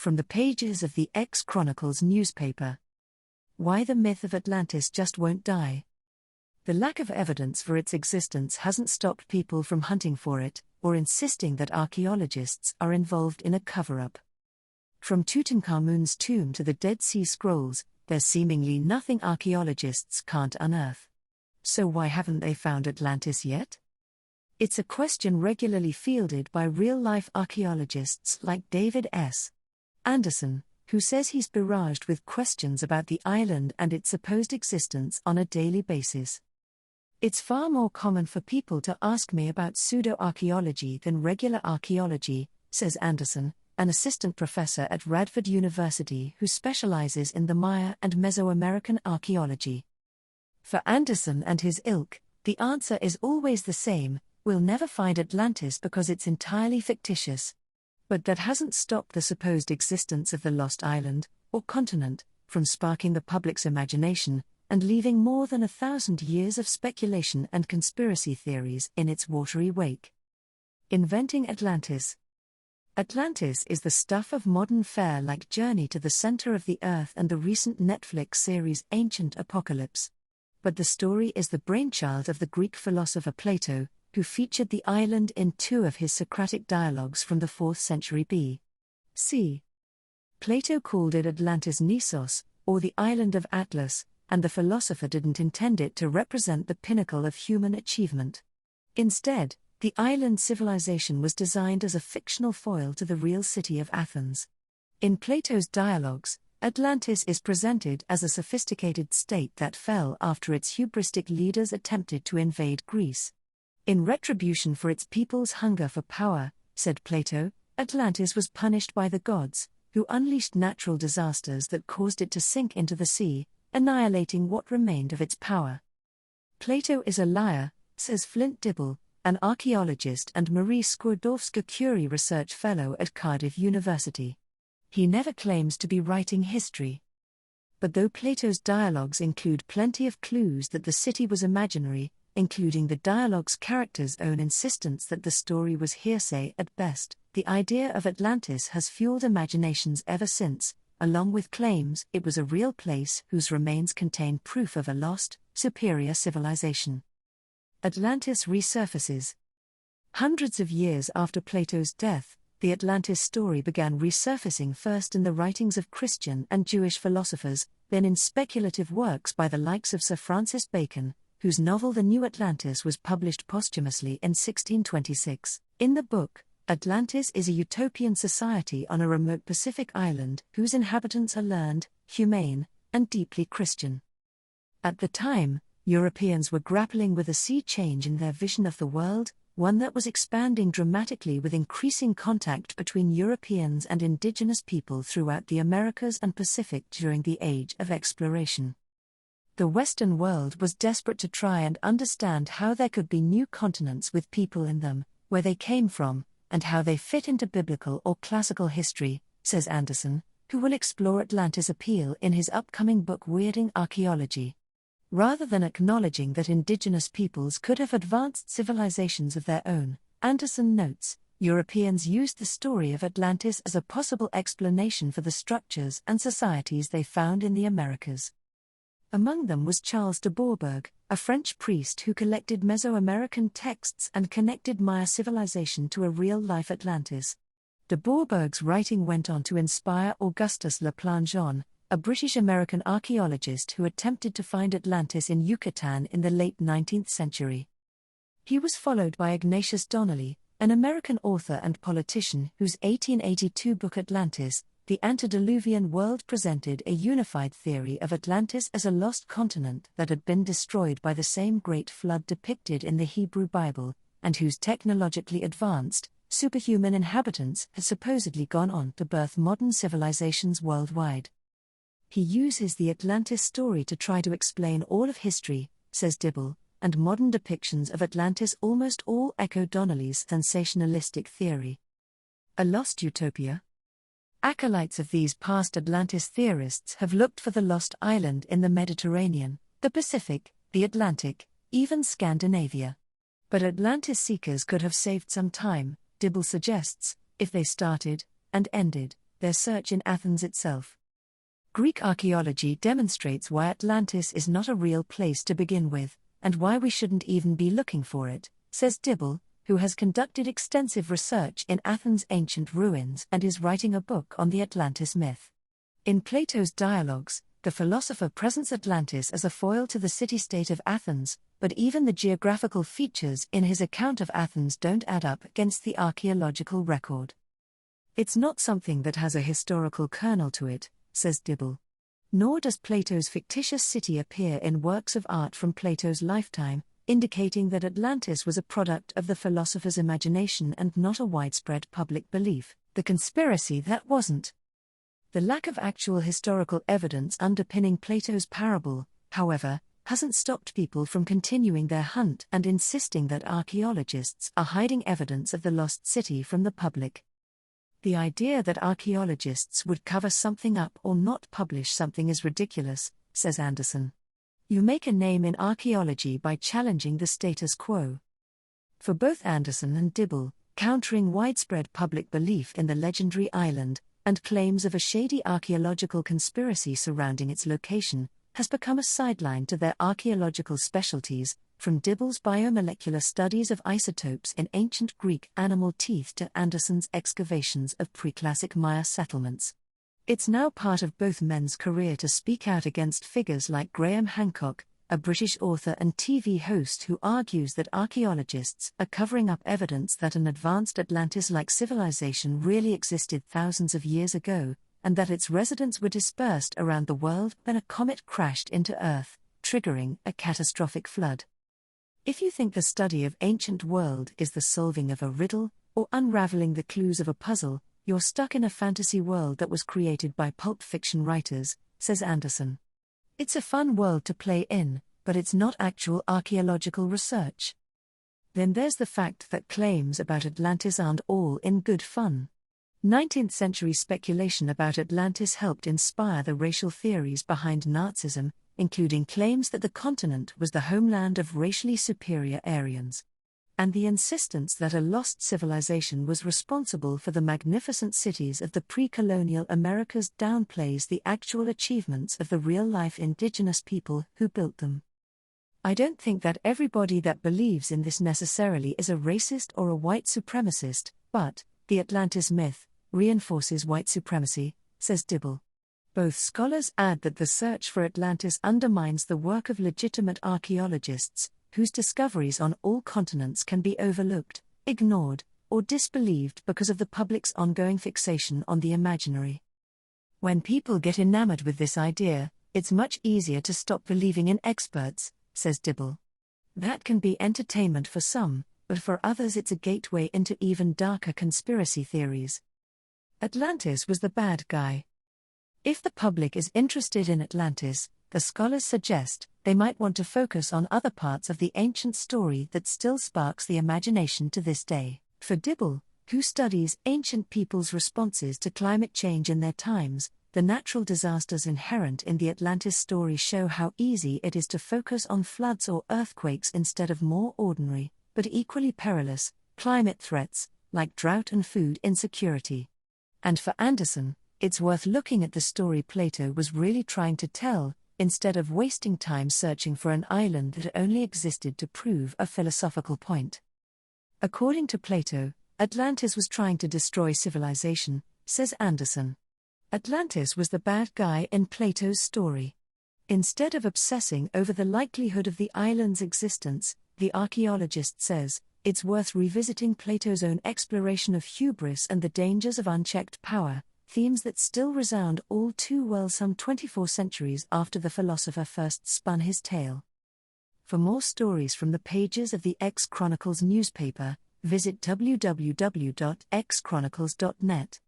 From the pages of the X-Chronicles newspaper. Why the myth of Atlantis just won't die. The lack of evidence for its existence hasn't stopped people from hunting for it, or insisting that archaeologists are involved in a cover-up. From Tutankhamun's tomb to the Dead Sea Scrolls, there's seemingly nothing archaeologists can't unearth. So why haven't they found Atlantis yet? It's a question regularly fielded by real-life archaeologists like David S. Anderson, who says he's barraged with questions about the island and its supposed existence on a daily basis. It's far more common for people to ask me about pseudo-archaeology than regular archaeology, says Anderson, an assistant professor at Radford University who specializes in the Maya and Mesoamerican archaeology. For Anderson and his ilk, the answer is always the same: we'll never find Atlantis because it's entirely fictitious. But that hasn't stopped the supposed existence of the lost island, or continent, from sparking the public's imagination, and leaving more than 1,000 years of speculation and conspiracy theories in its watery wake. Inventing Atlantis. Atlantis is the stuff of modern fare-like Journey to the Center of the Earth and the recent Netflix series Ancient Apocalypse. But the story is the brainchild of the Greek philosopher Plato, who featured the island in 2 of his Socratic dialogues from the 4th century B.C. Plato called it Atlantis Nisos, or the island of Atlas, and the philosopher didn't intend it to represent the pinnacle of human achievement. Instead, the island civilization was designed as a fictional foil to the real city of Athens. In Plato's dialogues, Atlantis is presented as a sophisticated state that fell after its hubristic leaders attempted to invade Greece. In retribution for its people's hunger for power, said Plato, Atlantis was punished by the gods, who unleashed natural disasters that caused it to sink into the sea, annihilating what remained of its power. Plato is a liar, says Flint Dibble, an archaeologist and Marie Skłodowska-Curie research fellow at Cardiff University. He never claims to be writing history. But though Plato's dialogues include plenty of clues that the city was imaginary, including the dialogue's characters' own insistence that the story was hearsay at best, the idea of Atlantis has fueled imaginations ever since, along with claims it was a real place whose remains contain proof of a lost, superior civilization. Atlantis resurfaces. Hundreds of years after Plato's death, the Atlantis story began resurfacing first in the writings of Christian and Jewish philosophers, then in speculative works by the likes of Sir Francis Bacon, whose novel The New Atlantis was published posthumously in 1626. In the book, Atlantis is a utopian society on a remote Pacific island whose inhabitants are learned, humane, and deeply Christian. At the time, Europeans were grappling with a sea change in their vision of the world, one that was expanding dramatically with increasing contact between Europeans and indigenous people throughout the Americas and Pacific during the Age of Exploration. The Western world was desperate to try and understand how there could be new continents with people in them, where they came from, and how they fit into biblical or classical history, says Anderson, who will explore Atlantis' appeal in his upcoming book Weirding Archaeology. Rather than acknowledging that indigenous peoples could have advanced civilizations of their own, Anderson notes, Europeans used the story of Atlantis as a possible explanation for the structures and societies they found in the Americas. Among them was Charles de Bourbourg, a French priest who collected Mesoamerican texts and connected Maya civilization to a real-life Atlantis. De Bourbourg's writing went on to inspire Augustus Le Plongeon, a British-American archaeologist who attempted to find Atlantis in Yucatan in the late 19th century. He was followed by Ignatius Donnelly, an American author and politician whose 1882 book Atlantis, The Antediluvian World presented a unified theory of Atlantis as a lost continent that had been destroyed by the same great flood depicted in the Hebrew Bible, and whose technologically advanced, superhuman inhabitants had supposedly gone on to birth modern civilizations worldwide. He uses the Atlantis story to try to explain all of history, says Dibble, and modern depictions of Atlantis almost all echo Donnelly's sensationalistic theory. A lost utopia? Acolytes of these past Atlantis theorists have looked for the lost island in the Mediterranean, the Pacific, the Atlantic, even Scandinavia. But Atlantis seekers could have saved some time, Dibble suggests, if they started, and ended, their search in Athens itself. Greek archaeology demonstrates why Atlantis is not a real place to begin with, and why we shouldn't even be looking for it, says Dibble, who has conducted extensive research in Athens' ancient ruins and is writing a book on the Atlantis myth. In Plato's dialogues, the philosopher presents Atlantis as a foil to the city-state of Athens, but even the geographical features in his account of Athens don't add up against the archaeological record. It's not something that has a historical kernel to it, says Dibble. Nor does Plato's fictitious city appear in works of art from Plato's lifetime, indicating that Atlantis was a product of the philosopher's imagination and not a widespread public belief, the conspiracy that wasn't. The lack of actual historical evidence underpinning Plato's parable, however, hasn't stopped people from continuing their hunt and insisting that archaeologists are hiding evidence of the lost city from the public. The idea that archaeologists would cover something up or not publish something is ridiculous, says Anderson. You make a name in archaeology by challenging the status quo. For both Anderson and Dibble, countering widespread public belief in the legendary island, and claims of a shady archaeological conspiracy surrounding its location, has become a sideline to their archaeological specialties, from Dibble's biomolecular studies of isotopes in ancient Greek animal teeth to Anderson's excavations of pre-classic Maya settlements. It's now part of both men's career to speak out against figures like Graham Hancock, a British author and TV host who argues that archaeologists are covering up evidence that an advanced Atlantis-like civilization really existed thousands of years ago, and that its residents were dispersed around the world when a comet crashed into Earth, triggering a catastrophic flood. If you think the study of ancient world is the solving of a riddle, or unraveling the clues of a puzzle, you're stuck in a fantasy world that was created by pulp fiction writers, says Anderson. It's a fun world to play in, but it's not actual archaeological research. Then there's the fact that claims about Atlantis aren't all in good fun. 19th century speculation about Atlantis helped inspire the racial theories behind Nazism, including claims that the continent was the homeland of racially superior Aryans. And the insistence that a lost civilization was responsible for the magnificent cities of the pre-colonial Americas downplays the actual achievements of the real-life indigenous people who built them. I don't think that everybody that believes in this necessarily is a racist or a white supremacist, but the Atlantis myth reinforces white supremacy, says Dibble. Both scholars add that the search for Atlantis undermines the work of legitimate archaeologists, whose discoveries on all continents can be overlooked, ignored, or disbelieved because of the public's ongoing fixation on the imaginary. When people get enamored with this idea, it's much easier to stop believing in experts, says Dibble. That can be entertainment for some, but for others it's a gateway into even darker conspiracy theories. Atlantis was the bad guy. If the public is interested in Atlantis, the scholars suggest, they might want to focus on other parts of the ancient story that still sparks the imagination to this day. For Dibble, who studies ancient people's responses to climate change in their times, the natural disasters inherent in the Atlantis story show how easy it is to focus on floods or earthquakes instead of more ordinary, but equally perilous, climate threats, like drought and food insecurity. And for Anderson, it's worth looking at the story Plato was really trying to tell, instead of wasting time searching for an island that only existed to prove a philosophical point. According to Plato, Atlantis was trying to destroy civilization, says Anderson. Atlantis was the bad guy in Plato's story. Instead of obsessing over the likelihood of the island's existence, the archaeologist says, it's worth revisiting Plato's own exploration of hubris and the dangers of unchecked power, themes that still resound all too well some 24 centuries after the philosopher first spun his tale. For more stories from the pages of the X Chronicles newspaper, visit www.xchronicles.net.